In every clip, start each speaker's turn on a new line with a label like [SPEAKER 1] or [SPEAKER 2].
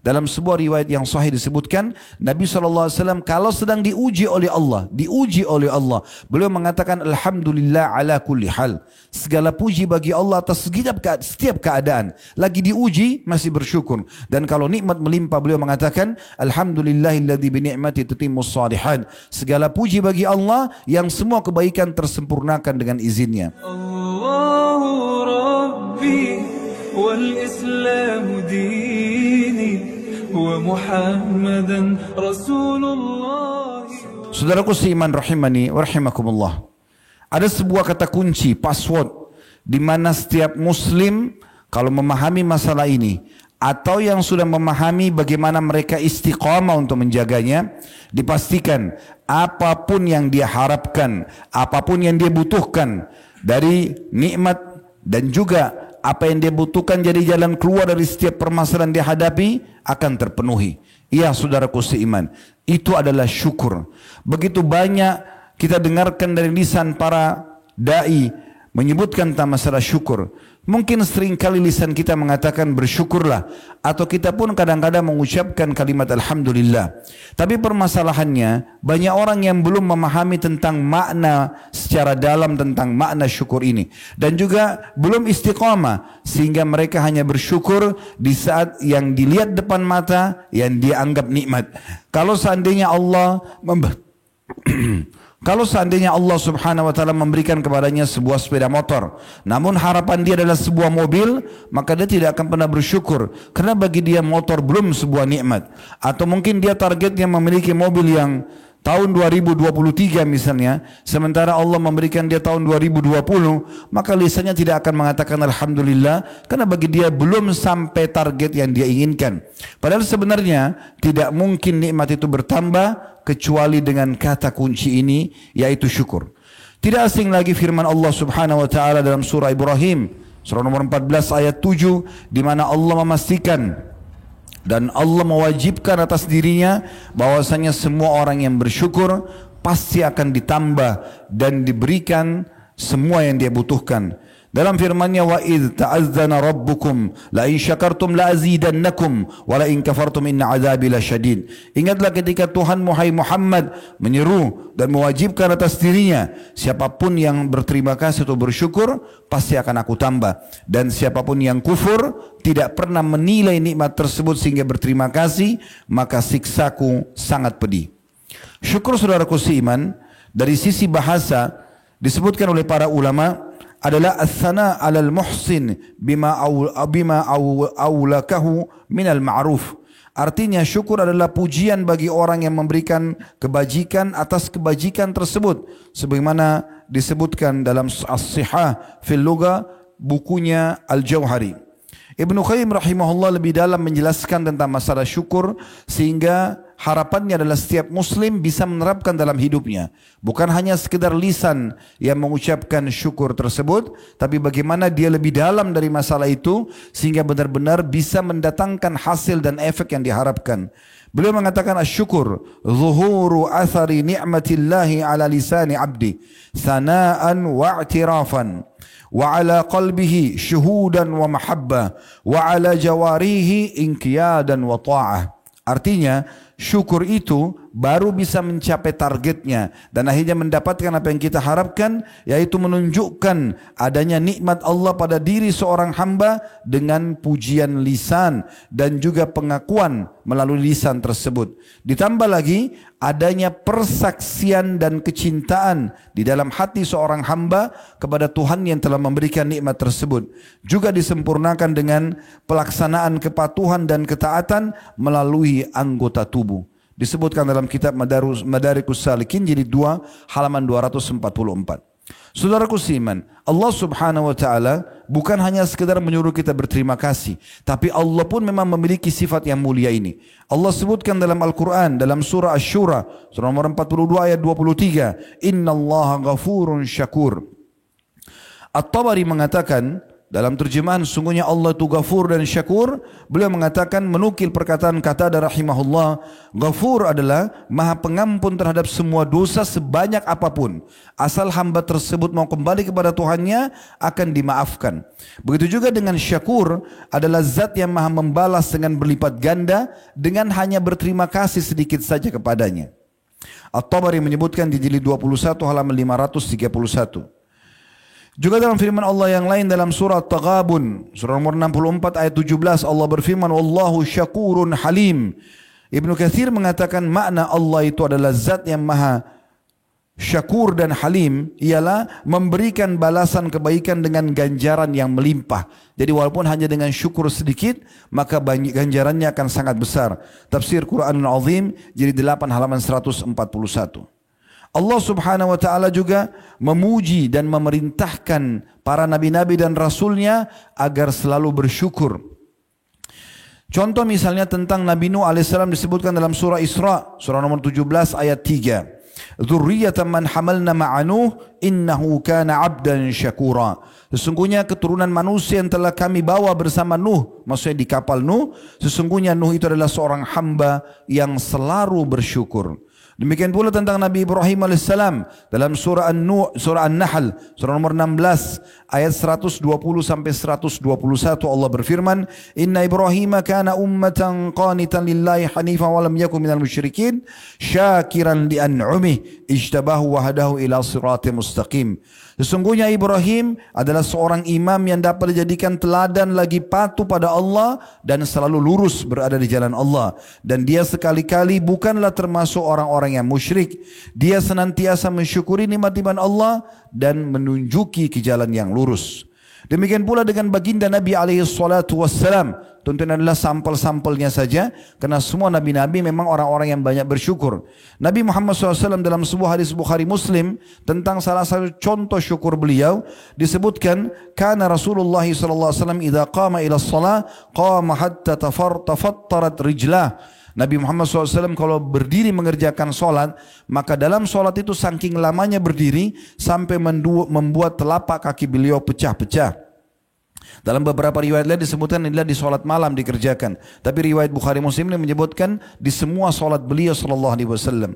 [SPEAKER 1] Dalam sebuah riwayat yang sahih disebutkan, Nabi SAW kalau sedang diuji oleh Allah, beliau mengatakan Alhamdulillah ala kulli hal. Segala puji bagi Allah atas setiap keadaan. Lagi diuji masih bersyukur. Dan kalau nikmat melimpah beliau mengatakan Alhamdulillahilladzi bi ni'mati tatimmus shalihat. Segala puji bagi Allah yang semua kebaikan tersempurnakan dengan izinnya.
[SPEAKER 2] Allahu Rabbi wal Islam dini wa Muhammadan Rasulullah.
[SPEAKER 1] Saudaraku seiman rahimani wa rahimakumullah. Ada sebuah kata kunci, password, di mana setiap muslim kalau memahami masalah ini atau yang sudah memahami bagaimana mereka istiqamah untuk menjaganya, dipastikan apapun yang dia harapkan, apapun yang dia butuhkan dari nikmat dan juga apa yang dia butuhkan jadi jalan keluar dari setiap permasalahan dia hadapi akan terpenuhi. Iya saudaraku seiman, itu adalah syukur. Begitu banyak kita dengarkan dari lisan para da'i menyebutkan tentang masalah syukur. Mungkin seringkali lisan kita mengatakan bersyukurlah, atau kita pun kadang-kadang mengucapkan kalimat Alhamdulillah. Tapi permasalahannya banyak orang yang belum memahami tentang makna secara dalam tentang makna syukur ini, dan juga belum istiqamah sehingga mereka hanya bersyukur di saat yang dilihat depan mata yang dia anggap nikmat. Kalau seandainya Allah Kalau seandainya Allah subhanahu wa ta'ala memberikan kepadanya sebuah sepeda motor, namun harapan dia adalah sebuah mobil, maka dia tidak akan pernah bersyukur. Karena bagi dia motor belum sebuah nikmat. Atau mungkin dia targetnya memiliki mobil yang tahun 2023 misalnya, sementara Allah memberikan dia tahun 2020, maka lisannya tidak akan mengatakan Alhamdulillah, karena bagi dia belum sampai target yang dia inginkan. Padahal sebenarnya tidak mungkin nikmat itu bertambah kecuali dengan kata kunci ini, yaitu syukur. Tidak asing lagi firman Allah subhanahu wa ta'ala dalam surah Ibrahim, surah nomor 14 ayat 7, di mana Allah memastikan dan Allah mewajibkan atas dirinya bahwasanya semua orang yang bersyukur pasti akan ditambah dan diberikan semua yang dia butuhkan. Dalam firman-Nya, wa idz ta'azzana rabbukum la in syakartum la azidannakum wa la in kafartum inna azabi lasyadid. Ingatlah ketika Tuhan Muhammad menyeru dan mewajibkan atas dirinya, siapapun yang berterima kasih atau bersyukur pasti akan aku tambah, dan siapapun yang kufur tidak pernah menilai nikmat tersebut sehingga berterima kasih, maka siksaku sangat pedih. Syukur saudaraku seiman dari sisi bahasa disebutkan oleh para ulama adalah as-sana 'alal muhsin bima awlakahu minal ma'ruf. Artinya syukur adalah pujian bagi orang yang memberikan kebajikan atas kebajikan tersebut, sebagaimana disebutkan dalam As-Sihah fil Lugha, bukunya Al-Jauhari. Ibnu Qayyim rahimahullah lebih dalam menjelaskan tentang masalah syukur, sehingga harapannya adalah setiap muslim bisa menerapkan dalam hidupnya. Bukan hanya sekedar lisan yang mengucapkan syukur tersebut, tapi bagaimana dia lebih dalam dari masalah itu sehingga benar-benar bisa mendatangkan hasil dan efek yang diharapkan. Beliau mengatakan asyukur zuhuru athari ni'matillahi ala lisani abdi sana'an wa i'tirafan wa ala qalbihi syuhudan wa mahabbah wa ala jawarihi inqiyadan wa ta'ah. Artinya syukur itu baru bisa mencapai targetnya dan akhirnya mendapatkan apa yang kita harapkan, yaitu menunjukkan adanya nikmat Allah pada diri seorang hamba dengan pujian lisan dan juga pengakuan melalui lisan tersebut. Ditambah lagi adanya persaksian dan kecintaan di dalam hati seorang hamba kepada Tuhan yang telah memberikan nikmat tersebut. Juga disempurnakan dengan pelaksanaan kepatuhan dan ketaatan melalui anggota tubuh. Disebutkan dalam kitab Madarikus Salikin jilid 2 halaman 244. Saudaraku seiman, Allah subhanahu wa ta'ala bukan hanya sekedar menyuruh kita berterima kasih, tapi Allah pun memang memiliki sifat yang mulia ini. Allah sebutkan dalam Al-Quran, dalam surah Asy-Syura, surah nomor 42 ayat 23, Innallaha ghafurun syakur. At-Tabari mengatakan, Dalam terjemahan sungguhnya Allah itu Ghafur dan Syakur, beliau mengatakan menukil perkataan Qatadah rahimahullah, Ghafur adalah maha pengampun terhadap semua dosa sebanyak apapun. Asal hamba tersebut mau kembali kepada Tuhannya akan dimaafkan. Begitu juga dengan Syakur adalah zat yang maha membalas dengan berlipat ganda dengan hanya berterima kasih sedikit saja kepadanya. At-Tabari menyebutkan di jilid 21 halaman 531. Juga dalam firman Allah yang lain dalam surah Taghabun, surah nomor 64 ayat 17, Allah berfirman, Wallahu syakurun halim. Ibnu Katsir mengatakan makna Allah itu adalah zat yang maha syakur dan halim, ialah memberikan balasan kebaikan dengan ganjaran yang melimpah. Jadi walaupun hanya dengan syukur sedikit, maka ganjarannya akan sangat besar. Tafsir Quranul Azim, jilid 8 halaman 141. Allah subhanahu wa ta'ala juga memuji dan memerintahkan para nabi-nabi dan rasulnya agar selalu bersyukur. Contoh misalnya tentang Nabi Nuh alaihissalam disebutkan dalam surah Isra, surah nomor 17 ayat 3. Dzurriyyatan man hamalna ma'a Nuh innahu kana 'abdan syakura. Sesungguhnya keturunan manusia yang telah kami bawa bersama Nuh, maksudnya di kapal Nuh, sesungguhnya Nuh itu adalah seorang hamba yang selalu bersyukur. Demikian pula tentang Nabi Ibrahim alaihissalam dalam surah An-Nahl, surah nomor 16 ayat 120 sampai 121 Allah berfirman, Inna Ibrahim kana ummatan qanitan lillahi hanifan wa lam yakun minal musyrikin syakiran li an'umih ijtabahu wa hadahu ila siratim mustaqim. Sesungguhnya Ibrahim adalah seorang imam yang dapat dijadikan teladan lagi patuh pada Allah dan selalu lurus berada di jalan Allah. Dan dia sekali-kali bukanlah termasuk orang-orang yang musyrik. Dia senantiasa mensyukuri nikmat-nikmat Allah dan menunjuki ke jalan yang lurus. Demikian pula dengan baginda Nabi SAW. Tentunya adalah sampel-sampelnya saja, karena semua nabi-nabi memang orang-orang yang banyak bersyukur. Nabi Muhammad SAW dalam sebuah hadis Bukhari Muslim tentang salah satu contoh syukur beliau disebutkan, kana Rasulullah SAW idza qama ila shalah qama hatta tafattarat rijlah. Nabi Muhammad SAW kalau berdiri mengerjakan solat, maka dalam solat itu saking lamanya berdiri sampai membuat telapak kaki beliau pecah-pecah. Dalam beberapa riwayat lain disebutkan inilah di solat malam dikerjakan. Tapi riwayat Bukhari Muslim ini menyebutkan di semua solat beliau sallallahu alaihi wasallam.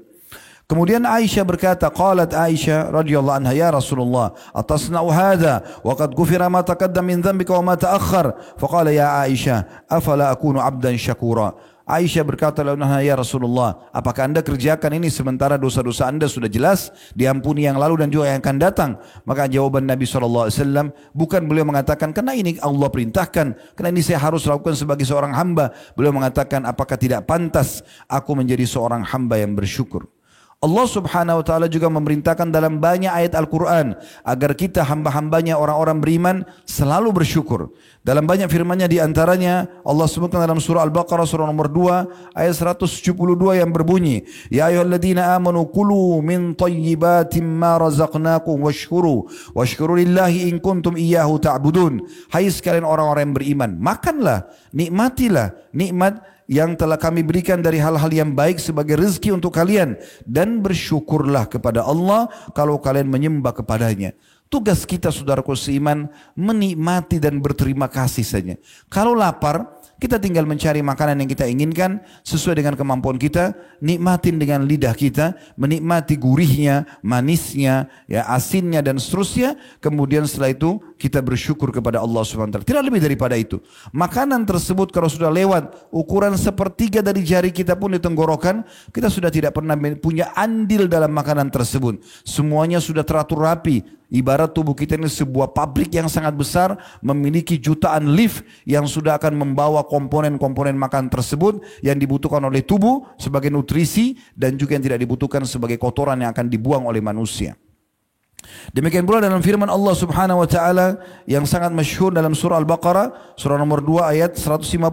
[SPEAKER 1] Kemudian Aisyah berkata, qalat Aisyah radhiyallahu anha, ya Rasulullah, atasna'u hadha wa qad ghufira ma taqaddama min dhanbika wa ma ta'akhkhar. Faqala ya Aisyah, afala akunu 'abdan syakura. Aisyah berkata, ya Rasulullah, apakah anda kerjakan ini sementara dosa-dosa anda sudah jelas diampuni yang lalu dan juga yang akan datang? Maka jawaban Nabi SAW, bukan beliau mengatakan karena ini Allah perintahkan, karena ini saya harus lakukan sebagai seorang hamba. Beliau mengatakan, apakah tidak pantas aku menjadi seorang hamba yang bersyukur? Allah subhanahu wa ta'ala juga memerintahkan dalam banyak ayat Al-Quran agar kita hamba-hambanya orang-orang beriman selalu bersyukur. Dalam banyak firman-Nya diantaranya Allah sebutkan dalam surah Al-Baqarah surah nomor 2 ayat 172 yang berbunyi, Ya ayyuhalladzina amanu kulu min tayyibatim ma razaqnakum washkuru lillahi in kuntum iyyahu ta'budun. Hai sekalian orang-orang yang beriman, makanlah, nikmatilah nikmat yang telah kami berikan dari hal-hal yang baik sebagai rezeki untuk kalian, dan bersyukurlah kepada Allah kalau kalian menyembah kepadanya. Tugas kita saudaraku seiman menikmati dan berterima kasih saja. Kalau lapar, kita tinggal mencari makanan yang kita inginkan sesuai dengan kemampuan kita, nikmatin dengan lidah kita, menikmati gurihnya, manisnya, ya asinnya dan seterusnya. Kemudian setelah itu kita bersyukur kepada Allah SWT. Tidak lebih daripada itu. Makanan tersebut kalau sudah lewat ukuran sepertiga dari jari kita pun di tenggorokan, kita sudah tidak pernah punya andil dalam makanan tersebut. Semuanya sudah teratur rapi. Ibarat tubuh kita ini sebuah pabrik yang sangat besar, memiliki jutaan lift yang sudah akan membawa komponen-komponen makan tersebut yang dibutuhkan oleh tubuh sebagai nutrisi dan juga yang tidak dibutuhkan sebagai kotoran yang akan dibuang oleh manusia. Demikian pula dalam firman Allah subhanahu wa ta'ala yang sangat masyhur dalam surah Al-Baqarah surah nomor 2 ayat 152,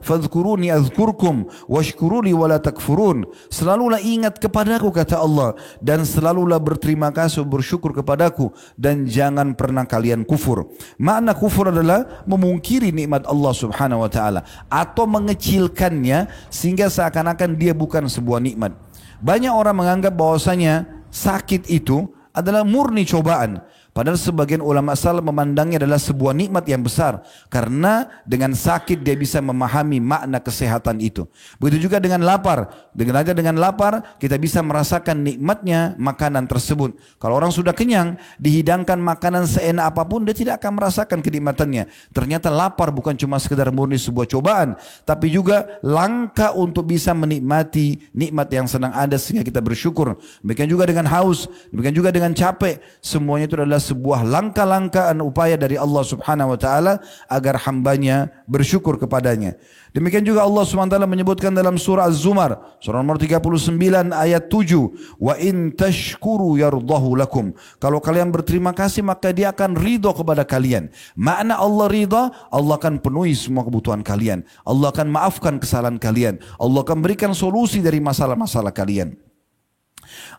[SPEAKER 1] fadhkuruni azkurkum washkuruli wala takfurun. Selalulah ingat kepadaku kata Allah, dan selalulah berterima kasih bersyukur kepadaku, dan jangan pernah kalian kufur. Makna kufur adalah memungkiri nikmat Allah subhanahu wa ta'ala atau mengecilkannya sehingga seakan-akan dia bukan sebuah nikmat. Banyak orang menganggap bahwasanya sakit itu adalah murni cobaan. Padahal sebagian ulama salaf memandangnya adalah sebuah nikmat yang besar. Karena dengan sakit dia bisa memahami makna kesehatan itu. Begitu juga dengan lapar. Dengan lapar kita bisa merasakan nikmatnya makanan tersebut. Kalau orang sudah kenyang, dihidangkan makanan seenak apapun, dia tidak akan merasakan kenikmatannya. Ternyata lapar bukan cuma sekedar murni sebuah cobaan, tapi juga langkah untuk bisa menikmati nikmat yang sedang ada sehingga kita bersyukur. Demikian juga dengan haus, demikian juga dengan capek. Semuanya itu adalah sebuah langkah-langkah dan upaya dari Allah Subhanahu wa taala agar hambanya bersyukur kepadanya. Demikian juga Allah Subhanahu wa taala menyebutkan dalam surah Az-Zumar, surah nomor 39 ayat 7, "Wa in tashkuru yardahu lakum." Kalau kalian berterima kasih maka dia akan ridha kepada kalian. Makna Allah ridha, Allah akan penuhi semua kebutuhan kalian. Allah akan maafkan kesalahan kalian. Allah akan berikan solusi dari masalah-masalah kalian.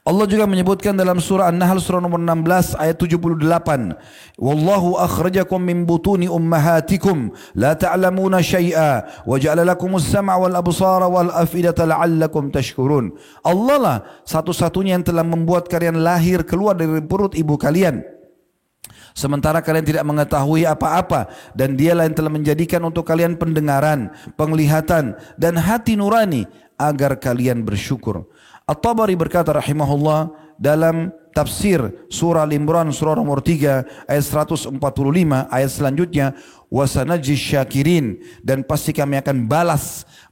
[SPEAKER 1] Allah juga menyebutkan dalam surah An-Nahl surah nomor 16 ayat 78, "Wallahu akhrajakum min butuni ummahatikum la ta'lamuna syai'a wa ja'ala lakumus sam'a wal absara wal af'idata la'allakum tashkurun." Allah lah satu-satunya yang telah membuat kalian lahir keluar dari perut ibu kalian, sementara kalian tidak mengetahui apa-apa, dan dialah yang telah menjadikan untuk kalian pendengaran, penglihatan dan hati nurani agar kalian bersyukur. At-Tabari berkata rahimahullah dalam tafsir surah Al-Imran surah nomor 3 ayat 145 ayat selanjutnya, wasanajis syakirin, dan pasti kami akan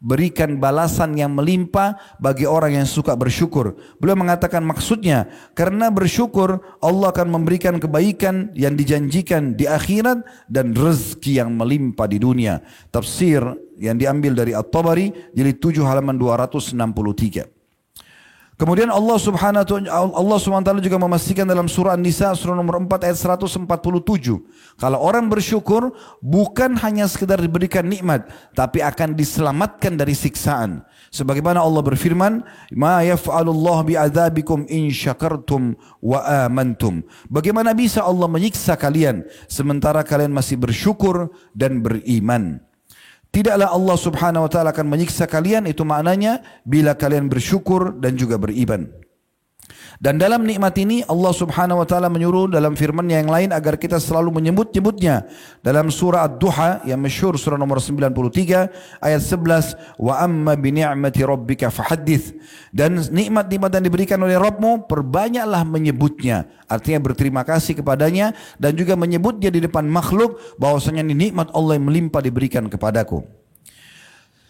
[SPEAKER 1] berikan balasan yang melimpah bagi orang yang suka bersyukur. Beliau mengatakan maksudnya karena bersyukur Allah akan memberikan kebaikan yang dijanjikan di akhirat dan rezeki yang melimpah di dunia. Tafsir yang diambil dari At-Tabari jilid 7 halaman 263. Kemudian Allah Subhanahu wa taala juga memastikan dalam surah An-Nisa surah nomor 4 ayat 147. Kalau orang bersyukur bukan hanya sekedar diberikan nikmat, tapi akan diselamatkan dari siksaan. Sebagaimana Allah berfirman, "Ma yaf'alullahu bi'adzabikum in syakartum wa amantum." Bagaimana bisa Allah menyiksa kalian sementara kalian masih bersyukur dan beriman? Tidaklah Allah Subhanahu wa taala akan menyiksa kalian, itu maknanya bila kalian bersyukur dan juga beriman. Dan dalam nikmat ini Allah Subhanahu wa taala menyuruh dalam firman-Nya yang lain agar kita selalu menyebut-nyebutnya. Dalam surah Ad-Duha yang masyhur surah nomor 93 ayat 11, "Wa amma bi ni'mati rabbika fahaddits." Dan nikmat-nikmat yang diberikan oleh Rabbmu perbanyaklah menyebutnya. Artinya berterima kasih kepadanya dan juga menyebutnya di depan makhluk bahwasanya ini nikmat Allah yang melimpah diberikan kepadaku.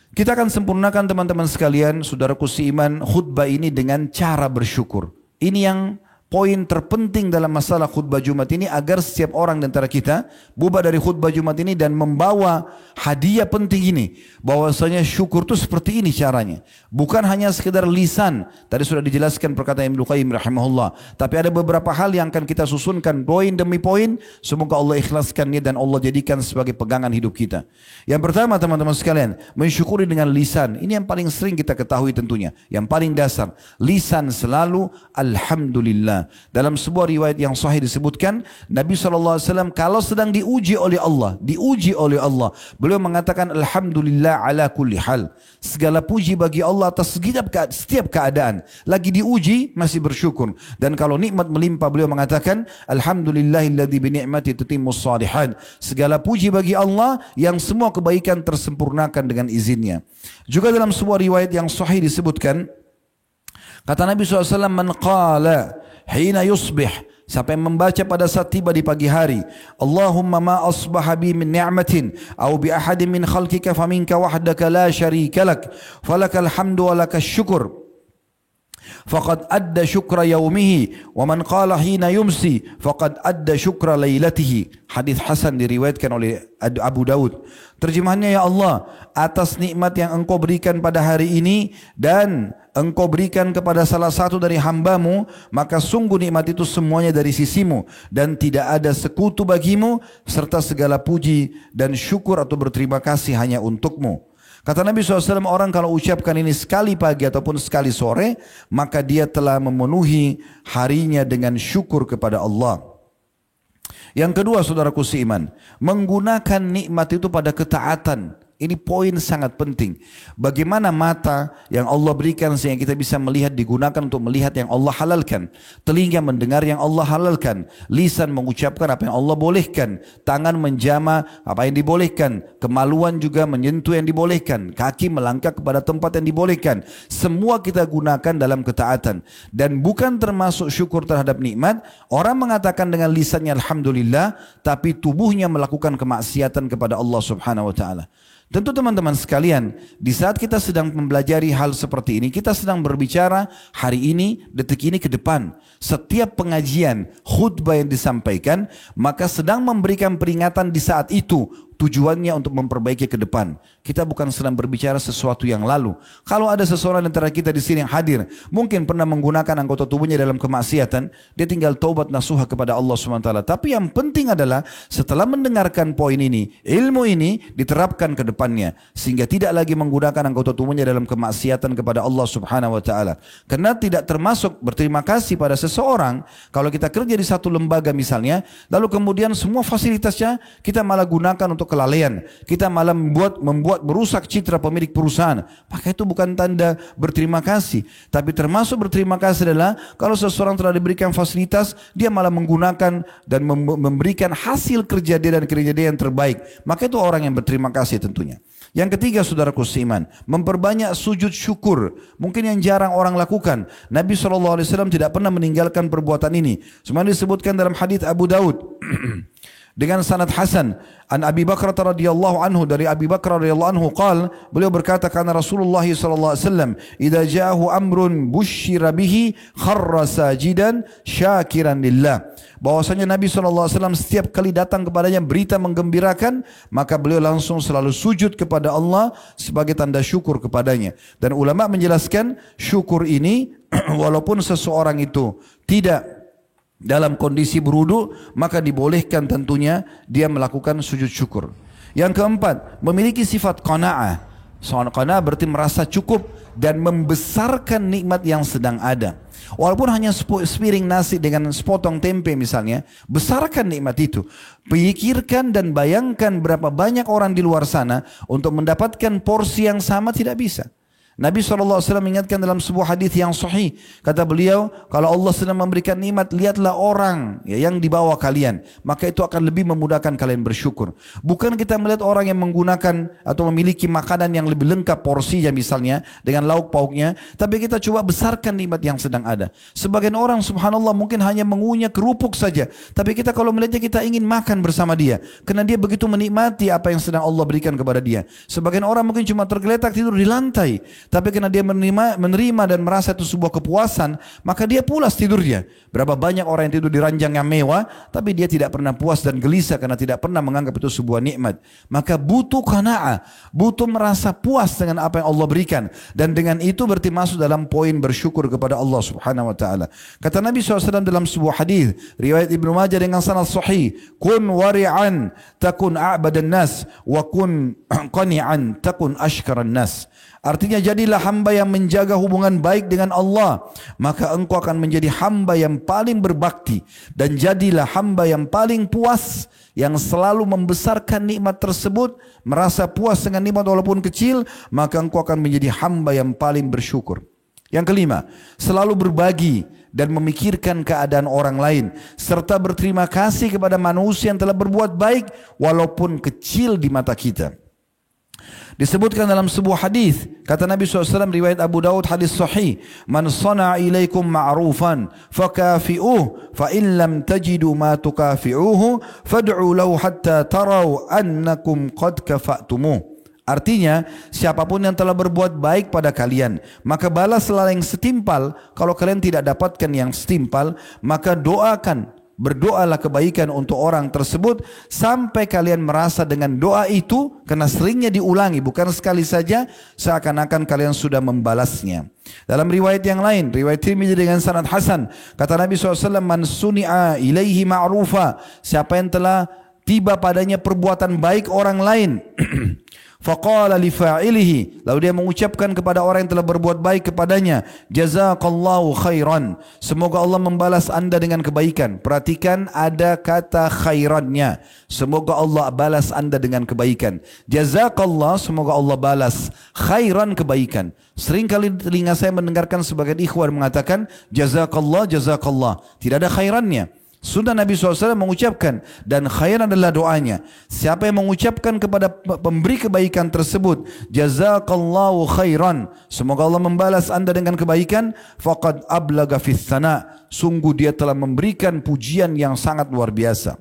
[SPEAKER 1] Kita akan sempurnakan teman-teman sekalian, saudaraku seiman, khutbah ini dengan cara bersyukur. Ini yang poin terpenting dalam masalah khutbah Jumat ini, agar setiap orang di antara kita bubar dari khutbah Jumat ini dan membawa hadiah penting ini, bahwasanya syukur itu seperti ini caranya, bukan hanya sekedar lisan. Tadi sudah dijelaskan perkataan Ibnu Qayyim rahimahullah, tapi ada beberapa hal yang akan kita susunkan poin demi poin. Semoga Allah ikhlaskannya dan Allah jadikan sebagai pegangan hidup kita. Yang pertama teman-teman sekalian, mensyukuri dengan lisan. Ini yang paling sering kita ketahui tentunya, yang paling dasar. Lisan selalu alhamdulillah. Dalam sebuah riwayat yang sahih disebutkan, Nabi SAW kalau sedang diuji oleh Allah, beliau mengatakan alhamdulillah ala kulli hal. Segala puji bagi Allah atas setiap keadaan. Lagi diuji masih bersyukur. Dan kalau nikmat melimpah beliau mengatakan alhamdulillahilladzi bi ni'mati tatimmus shalihat. Segala puji bagi Allah yang semua kebaikan tersempurnakan dengan izinnya. Juga dalam sebuah riwayat yang sahih disebutkan, kata Nabi SAW, man qala hina yusbih, siapa yang membaca pada saat tiba di pagi hari, Allahumma ma asbaha bi min ni'matin au bi ahadin min khalqika faminka wahdaka la syarika lak falakal hamdu wa lakas syukur faqad adda syukra yaumihi wa man qala hina yumsi faqad adda syukra lailatihi. Hadis hasan diriwayatkan oleh Abu Daud. Terjemahannya, ya Allah, atas nikmat yang engkau berikan pada hari ini dan engkau berikan kepada salah satu dari hambamu, maka sungguh nikmat itu semuanya dari sisimu dan tidak ada sekutu bagimu, serta segala puji dan syukur atau berterima kasih hanya untukmu. Kata Nabi SAW, orang kalau ucapkan ini sekali pagi ataupun sekali sore, maka dia telah memenuhi harinya dengan syukur kepada Allah. Yang kedua, saudaraku seiman, menggunakan nikmat itu pada ketaatan Ini poin sangat penting. Bagaimana mata yang Allah berikan sehingga kita bisa melihat digunakan untuk melihat yang Allah halalkan. Telinga mendengar yang Allah halalkan. Lisan mengucapkan apa yang Allah bolehkan. Tangan menjama apa yang dibolehkan. Kemaluan juga menyentuh yang dibolehkan. Kaki melangkah kepada tempat yang dibolehkan. Semua kita gunakan dalam ketaatan. Dan bukan termasuk syukur terhadap nikmat. Orang mengatakan dengan lisannya Alhamdulillah, tapi tubuhnya melakukan kemaksiatan kepada Allah Subhanahu wa ta'ala. Tentu teman-teman sekalian, di saat kita sedang mempelajari hal seperti ini, kita sedang berbicara hari ini, detik ini ke depan. Setiap pengajian, khutbah yang disampaikan, maka sedang memberikan peringatan di saat itu. Tujuannya untuk memperbaiki ke depan. Kita bukan sedang berbicara sesuatu yang lalu. Kalau ada seseorang antara kita di sini yang hadir, mungkin pernah menggunakan anggota tubuhnya dalam kemaksiatan, dia tinggal taubat nasuha kepada Allah SWT. Tapi yang penting adalah setelah mendengarkan poin ini, ilmu ini diterapkan ke depannya, sehingga tidak lagi menggunakan anggota tubuhnya dalam kemaksiatan kepada Allah Subhanahu wa taala. Karena tidak termasuk berterima kasih pada seseorang kalau kita kerja di satu lembaga misalnya, lalu kemudian semua fasilitasnya kita malah gunakan untuk kelalaian, kita malah membuat merusak citra pemilik perusahaan, maka itu bukan tanda berterima kasih. Tapi termasuk berterima kasih adalah kalau seseorang telah diberikan fasilitas, dia malah menggunakan dan memberikan hasil kerja dia dan kerja dia yang terbaik, maka itu orang yang berterima kasih tentunya. Yang ketiga, saudaraku seiman, memperbanyak sujud syukur. Mungkin yang jarang orang lakukan. Nabi SAW tidak pernah meninggalkan perbuatan ini. Semua disebutkan dalam hadis Abu Daud dengan sanad hasan an Abi Bakar radhiyallahu anhu, dari Abi Bakar radhiyallahu anhu qala, beliau berkata karena Rasulullah sallallahu alaihi wasallam idza ja'ahu amrun busyira bihi kharra sajidan syakiran lillah, bahwasanya Nabi sallallahu alaihi wasallam setiap kali datang kepadanya berita menggembirakan, maka beliau langsung selalu sujud kepada Allah sebagai tanda syukur kepadanya. Dan ulama menjelaskan syukur ini walaupun seseorang itu tidak dalam kondisi berwudu, maka dibolehkan tentunya dia melakukan sujud syukur. Yang keempat, memiliki sifat qanaah. Qanaah berarti merasa cukup dan membesarkan nikmat yang sedang ada. Walaupun hanya sepiring nasi dengan sepotong tempe misalnya, besarkan nikmat itu. Pikirkan dan bayangkan berapa banyak orang di luar sana untuk mendapatkan porsi yang sama tidak bisa. Nabi SAW mengingatkan dalam sebuah hadis yang sahih, kata beliau, kalau Allah sedang memberikan nikmat, lihatlah orang yang di bawah kalian, maka itu akan lebih memudahkan kalian bersyukur. Bukan kita melihat orang yang menggunakan atau memiliki makanan yang lebih lengkap porsinya misalnya dengan lauk pauknya, tapi kita coba besarkan nikmat yang sedang ada. Sebagian orang subhanallah mungkin hanya mengunyah kerupuk saja, tapi kita kalau melihatnya kita ingin makan bersama dia, karena dia begitu menikmati apa yang sedang Allah berikan kepada dia. Sebagian orang mungkin cuma tergeletak tidur di lantai, tapi karena dia menerima dan merasa itu sebuah kepuasan, maka dia pulas tidurnya. Berapa banyak orang yang tidur di ranjang yang mewah, tapi dia tidak pernah puas dan gelisah karena tidak pernah menganggap itu sebuah nikmat. Maka butuh qanaah, butuh merasa puas dengan apa yang Allah berikan. Dan dengan itu berarti masuk dalam poin bersyukur kepada Allah Subhanahu wa taala. Kata Nabi SAW dalam sebuah hadis riwayat Ibnu Majah dengan sanad sahih, kun wari'an takun a'badan nas wa kun qani'an takun ashkaran nas. Artinya jadilah hamba yang menjaga hubungan baik dengan Allah, maka engkau akan menjadi hamba yang paling berbakti. Dan jadilah hamba yang paling puas, yang selalu membesarkan nikmat tersebut, merasa puas dengan nikmat walaupun kecil, maka engkau akan menjadi hamba yang paling bersyukur. Yang kelima, selalu berbagi dan memikirkan keadaan orang lain, serta berterima kasih kepada manusia yang telah berbuat baik walaupun kecil di mata kita. Disebutkan dalam sebuah hadis, kata Nabi SAW riwayat Abu Daud hadis sahih, man sana'a ilaikum ma'rufan fakafi'uh fa in lam tajidu ma tukafi'uhu fad'u lahu hatta taraw annakum qad kafa'tumuh. Artinya, siapapun yang telah berbuat baik pada kalian, maka balaslah yang setimpal. Kalau kalian tidak dapatkan yang setimpal, maka doakan, berdoalah kebaikan untuk orang tersebut sampai kalian merasa dengan doa itu, karena seringnya diulangi, bukan sekali saja, seakan-akan kalian sudah membalasnya. Dalam riwayat yang lain, riwayat Tirmidzi dengan sanad hasan, kata Nabi SAW, man suni'a ilaihi ma'rufa, siapa yang telah tiba padanya perbuatan baik orang lain, Faqala li fa'ilihi, lalu dia mengucapkan kepada orang yang telah berbuat baik kepadanya, jazakallahu khairan, semoga Allah membalas anda dengan kebaikan. Perhatikan ada kata khairannya, semoga Allah balas anda dengan kebaikan. Jazakallah, semoga Allah balas, khairan, kebaikan. Seringkali telinga saya mendengarkan sebagian ikhwan mengatakan jazakallah, jazakallah, tidak ada khairannya. Sunnah Nabi SAW mengucapkan, dan khair adalah doanya. Siapa yang mengucapkan kepada pemberi kebaikan tersebut, jazakallahu khairan, semoga Allah membalas anda dengan kebaikan, faqad ablaga fis sana, sungguh dia telah memberikan pujian yang sangat luar biasa.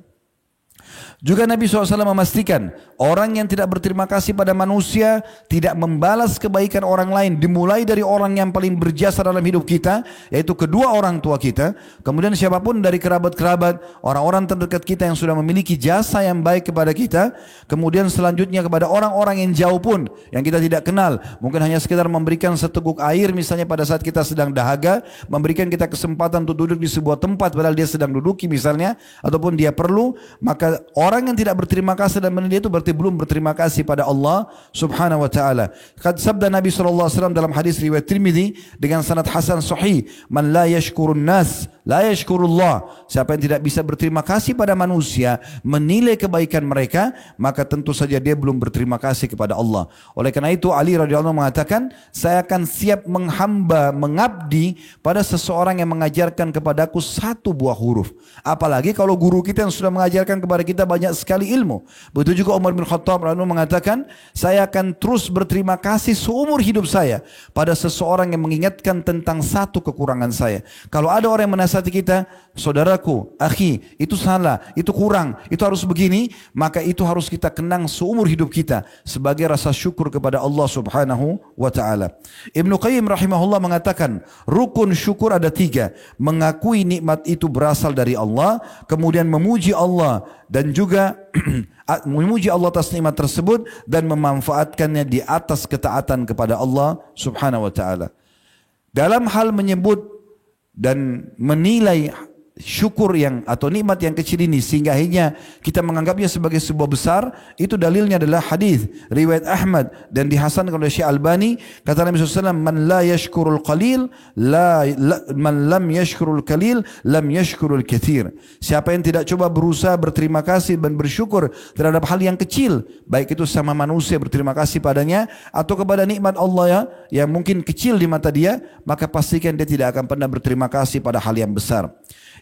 [SPEAKER 1] Juga Nabi SAW memastikan orang yang tidak berterima kasih pada manusia tidak membalas kebaikan orang lain, dimulai dari orang yang paling berjasa dalam hidup kita, yaitu kedua orang tua kita, kemudian siapapun dari kerabat-kerabat, orang-orang terdekat kita yang sudah memiliki jasa yang baik kepada kita, kemudian selanjutnya kepada orang-orang yang jauh pun yang kita tidak kenal, mungkin hanya sekedar memberikan seteguk air misalnya pada saat kita sedang dahaga, memberikan kita kesempatan untuk duduk di sebuah tempat padahal dia sedang duduki misalnya, ataupun dia perlu, maka orang yang tidak berterima kasih dan menilai itu berarti belum berterima kasih pada Allah Subhanahu wa taala. Sabda Nabi SAW dalam hadis riwayat Tirmidzi dengan sanad hasan sahih, "Man la yashkurun nas, la yashkurullah." Siapa yang tidak bisa berterima kasih pada manusia, menilai kebaikan mereka, maka tentu saja dia belum berterima kasih kepada Allah. Oleh karena itu Ali radhiyallahu anhu mengatakan, "Saya akan siap menghamba, mengabdi pada seseorang yang mengajarkan kepadaku satu buah huruf." Apalagi kalau guru kita yang sudah mengajarkan kepada kita banyak sekali ilmu. Begitu juga Umar bin Khattab radhiyallahu mengatakan, saya akan terus berterima kasih seumur hidup saya pada seseorang yang mengingatkan tentang satu kekurangan saya. Kalau ada orang yang menasihati kita, saudaraku, akhi, itu salah, itu kurang, itu harus begini, maka itu harus kita kenang seumur hidup kita sebagai rasa syukur kepada Allah Subhanahu wa taala. Ibnu Qayyim rahimahullah mengatakan, rukun syukur ada 3, mengakui nikmat itu berasal dari Allah, kemudian memuji Allah dan juga memuji Allah atas nikmat tersebut dan memanfaatkannya di atas ketaatan kepada Allah Subhanahu wa taala. Dalam hal menyebut dan menilai syukur yang atau nikmat yang kecil ini sehingga akhirnya kita menganggapnya sebagai sebuah besar, itu dalilnya adalah hadis riwayat Ahmad dan dihasankan oleh Syekh Albani, kata Nabi SAW, man la yashkurul qalil man lam yashkurul qalil lam yashkurul katsir. Siapa yang tidak coba berusaha berterima kasih dan bersyukur terhadap hal yang kecil, baik itu sama manusia berterima kasih padanya atau kepada nikmat Allah yang mungkin kecil di mata dia, maka pastikan dia tidak akan pernah berterima kasih pada hal yang besar.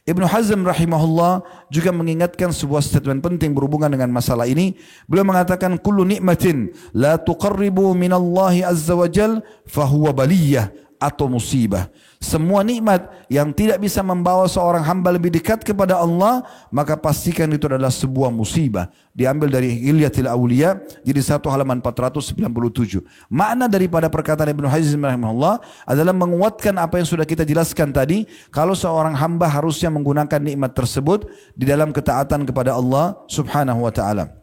[SPEAKER 1] Ibnu Hazm rahimahullah juga mengingatkan sebuah statement penting berhubungan dengan masalah ini. Beliau mengatakan, kullu nikmatin la tuqarribu minallahi azza wa jal fahuwa baliyah atau musibah. Semua nikmat yang tidak bisa membawa seorang hamba lebih dekat kepada Allah, maka pastikan itu adalah sebuah musibah. Diambil dari Hilyatul Auliya, jadi 1 halaman 497. Makna daripada perkataan Ibnu Hazm rahimahullah adalah menguatkan apa yang sudah kita jelaskan tadi, kalau seorang hamba harusnya menggunakan nikmat tersebut di dalam ketaatan kepada Allah Subhanahu wa taala.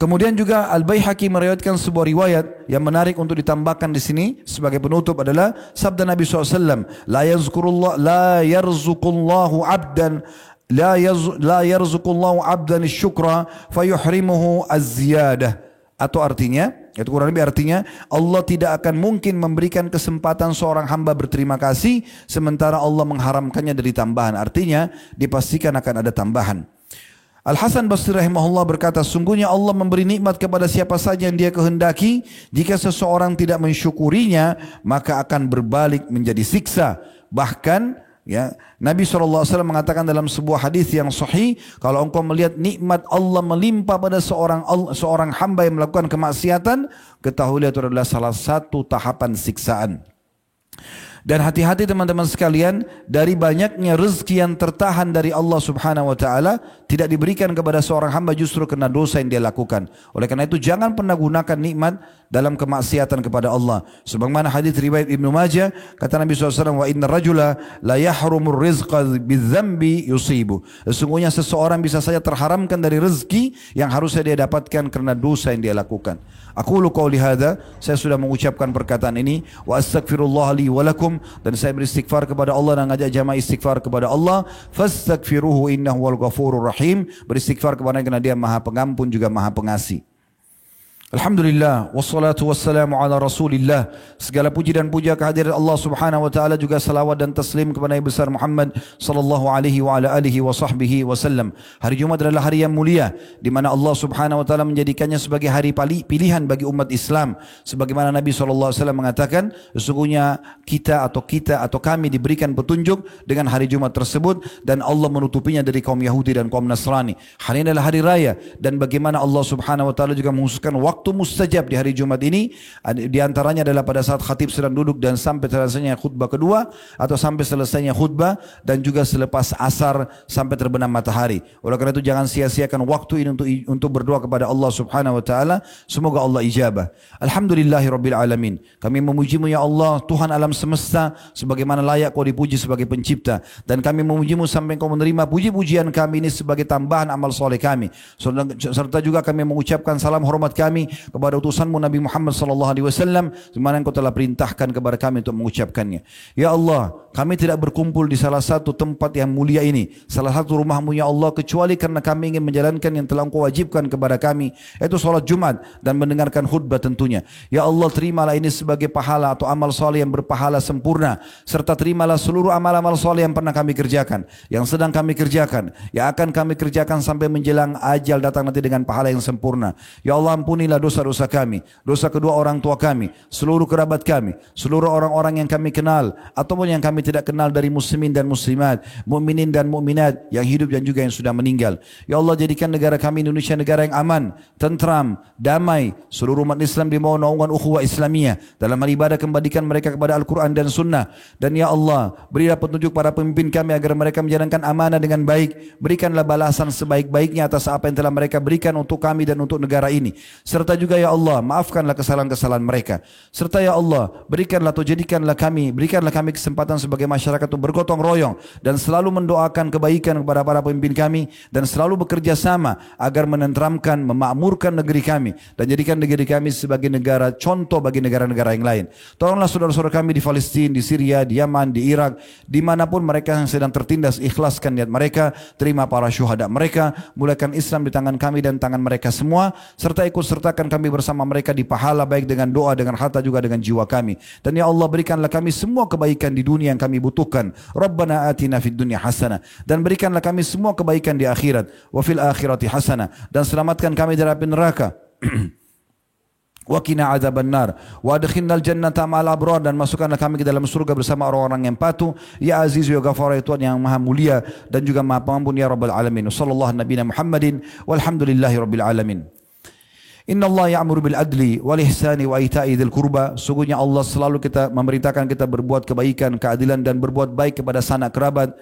[SPEAKER 1] Kemudian juga Al-Baihaqi meriwayatkan sebuah riwayat yang menarik untuk ditambahkan di sini sebagai penutup adalah sabda Nabi SAW, la yarzuqullahu abdan syukra fayuhrimuhu az-ziyadah. Atau artinya, itu kurang lebih artinya, Allah tidak akan mungkin memberikan kesempatan seorang hamba berterima kasih sementara Allah mengharamkannya dari tambahan. Artinya dipastikan akan ada tambahan. Al-Hasan Basri rahimahullah berkata, sungguhnya Allah memberi nikmat kepada siapa saja yang dia kehendaki. Jika seseorang tidak mensyukurinya, maka akan berbalik menjadi siksa. Bahkan ya, Nabi SAW mengatakan dalam sebuah hadis yang sahih, kalau engkau melihat nikmat Allah melimpah pada seorang hamba yang melakukan kemaksiatan, ketahuilah itu adalah salah satu tahapan siksaan. Dan hati-hati teman-teman sekalian, dari banyaknya rezeki yang tertahan dari Allah Subhanahu wa taala tidak diberikan kepada seorang hamba justru karena dosa yang dia lakukan. Oleh karena itu jangan pernah gunakan nikmat dalam kemaksiatan kepada Allah. Sebagaimana hadis riwayat Ibnu Majah, kata Nabi SAW, wa inna rajula la yahrumur rizqa bidzambi yusibu. Sesungguhnya seseorang bisa saja terharamkan dari rezeki yang harusnya dia dapatkan karena dosa yang dia lakukan. Aqulu qauli hadza, saya sudah mengucapkan perkataan ini, wa astaghfirullah li wa lakum, dan saya beristighfar kepada Allah dan ngajak jamaah istighfar kepada Allah. Fastaghfiruhu innahu wal ghafurur rahim. Beristighfar kepada Dia karena Dia Maha Pengampun juga Maha Pengasih. Alhamdulillah, wassalatu wassalamu ala rasulillah. Segala puji dan puja kehadirat Allah subhanahu wa ta'ala, juga salawat dan taslim kepada Nabi besar Muhammad sallallahu alaihi wa ala alihi wa sahbihi wasallam. Hari Jumat adalah hari yang mulia, di mana Allah subhanahu wa ta'ala menjadikannya sebagai hari pilihan bagi umat Islam. Sebagaimana Nabi SAW mengatakan, sesungguhnya kita atau kami diberikan petunjuk dengan hari Jumat tersebut, dan Allah menutupinya dari kaum Yahudi dan kaum Nasrani. Hari ini adalah hari raya, dan bagaimana Allah subhanahu wa ta'ala juga menghususkan waktu mustajab di hari Jumat ini. Di antaranya adalah pada saat khatib sedang duduk dan sampai selesainya khutbah kedua, atau sampai selesainya khutbah, dan juga selepas asar sampai terbenam matahari. Oleh karena itu jangan sia-siakan waktu ini untuk berdoa kepada Allah subhanahu wa ta'ala. Semoga Allah ijabah. Alhamdulillahirabbil alamin. Kami memuji-Mu ya Allah, Tuhan alam semesta, sebagaimana layak Kau dipuji sebagai pencipta, dan kami memuji-Mu sampai Kau menerima puji-pujian kami ini sebagai tambahan amal soleh kami. Serta juga kami mengucapkan salam hormat kami kepada utusan-Mu Nabi Muhammad sallallahu alaihi wasallam, di mana Engkau telah perintahkan kepada kami untuk mengucapkannya. Ya Allah, kami tidak berkumpul di salah satu tempat yang mulia ini, salah satu rumah-Mu ya Allah, kecuali karena kami ingin menjalankan yang telah Engkau wajibkan kepada kami, yaitu salat Jumat dan mendengarkan khutbah tentunya. Ya Allah, terimalah ini sebagai pahala atau amal soleh yang berpahala sempurna, serta terimalah seluruh amal-amal soleh yang pernah kami kerjakan, yang sedang kami kerjakan, yang akan kami kerjakan sampai menjelang ajal datang nanti dengan pahala yang sempurna. Ya Allah, ampunilah dosa-dosa kami, dosa kedua orang tua kami, seluruh kerabat kami, seluruh orang-orang yang kami kenal ataupun yang kami tidak kenal dari muslimin dan muslimat, mukminin dan mukminat yang hidup dan juga yang sudah meninggal. Ya Allah, jadikan negara kami Indonesia negara yang aman, tentram, damai, seluruh umat Islam di bawah naungan ukhuwah Islamiyah. Dalam hal ibadah kembalikan mereka kepada Al-Quran dan Sunnah. Dan ya Allah, berilah petunjuk para pemimpin kami agar mereka menjalankan amanah dengan baik. Berikanlah balasan sebaik-baiknya atas apa yang telah mereka berikan untuk kami dan untuk negara ini. Serta juga ya Allah, maafkanlah kesalahan-kesalahan mereka. Serta ya Allah, berikanlah kami kesempatan sebagai masyarakat untuk bergotong royong dan selalu mendoakan kebaikan kepada para pemimpin kami, dan selalu bekerja sama agar menenteramkan, memakmurkan negeri kami, dan jadikan negeri kami sebagai negara contoh bagi negara-negara yang lain. Tolonglah saudara-saudara kami di Palestina, di Syria, di Yaman, di Irak, dimanapun mereka yang sedang tertindas, ikhlaskan niat mereka, terima para syuhada mereka, mulakan Islam di tangan kami dan tangan mereka semua, serta ikut sertakan kami bersama mereka di pahala, baik dengan doa, dengan harta, juga dengan jiwa kami. Dan ya Allah, berikanlah kami semua kebaikan di dunia yang kami butuhkan. Rabbana atina fid dunya hasanah, dan berikanlah kami semua kebaikan di akhirat. Wa fil akhirati hasanah, dan selamatkan kami dari api neraka. Wa qina adzabannar wa adkhilnal jannata ma'al abrar, dan masukkanlah kami ke dalam surga bersama orang-orang yang patuh. Ya Aziz ya Ghafar, ya Tuhan yang Maha Mulia dan juga Maha Pengampun, ya Rabbal Alamin. Sallallahu nabiyana Muhammadin walhamdulillahi rabbil alamin. Inna Allah ya'muru bil adli wal ihsani wa ita'i dzil qurba. Sungguhnya Allah selalu memerintahkan kita berbuat kebaikan, keadilan, dan berbuat baik kepada sanak kerabat.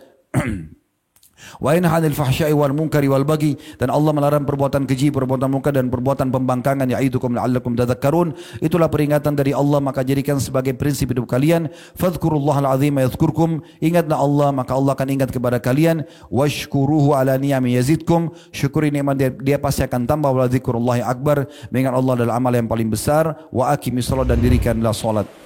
[SPEAKER 1] Wa yanha 'anil fahsya'i wal munkari wal baghi, dan Allah melarang perbuatan keji, perbuatan munkar, dan perbuatan pembangkangan. Ya'idukum la'allakum tadhakkarun. Itulah peringatan dari Allah, maka jadikan sebagai prinsip hidup kalian. Fadhkurullahal 'azima yadhkurkum. Ingatlah Allah, maka Allah akan ingat kepada kalian. Washkuruhu 'ala ni'ami yazidkum. Syukuri nikmat dia pasti akan tambah. Wa dzikrullahi akbar. Mengingat Allah adalah amal yang paling besar. Wa aqimis shalah, dan dirikanlah salat.